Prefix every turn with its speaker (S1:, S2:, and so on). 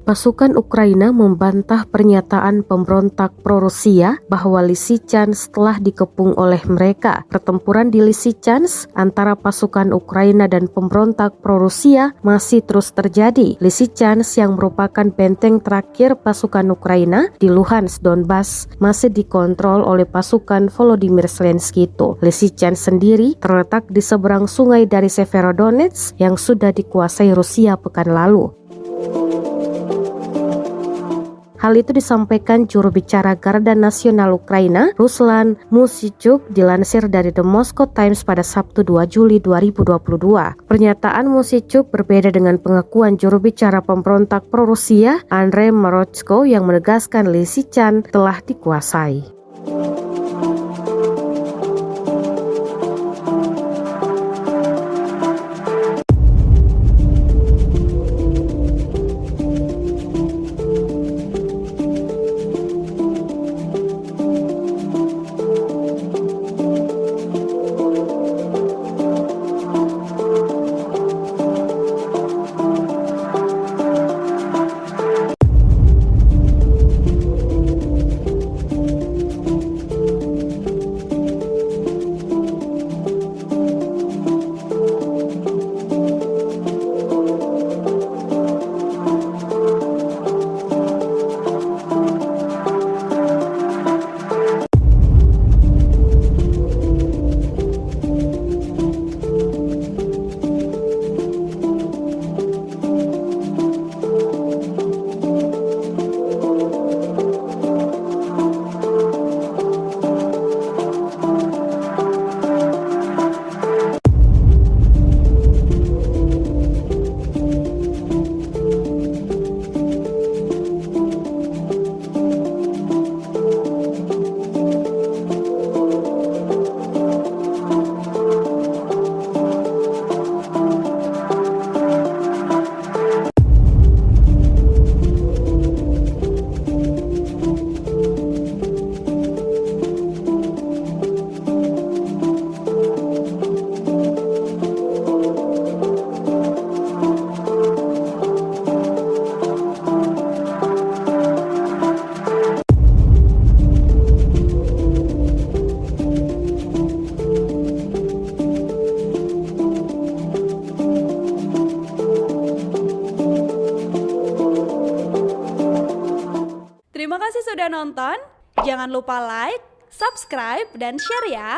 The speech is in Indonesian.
S1: Pasukan Ukraina membantah pernyataan pemberontak pro-Rusia bahwa Lysychansk telah dikepung oleh mereka. Pertempuran di Lysychansk antara pasukan Ukraina dan pemberontak pro-Rusia masih terus terjadi. Lysychansk yang merupakan benteng terakhir pasukan Ukraina di Luhansk, Donbas, masih dikontrol oleh pasukan Volodymyr Zelensky itu. Lysychansk sendiri terletak di seberang sungai dari Severodonetsk yang sudah dikuasai Rusia pekan lalu. Hal itu disampaikan juru bicara Garda Nasional Ukraina, Ruslan Musychuk, dilansir dari The Moscow Times pada Sabtu 2 Juli 2022. Pernyataan Musychuk berbeda dengan pengakuan juru bicara pemberontak pro-Rusia, Andrei Marocko, yang menegaskan Lysychansk telah dikuasai.
S2: Terima kasih sudah nonton. Jangan lupa like, subscribe, dan share ya.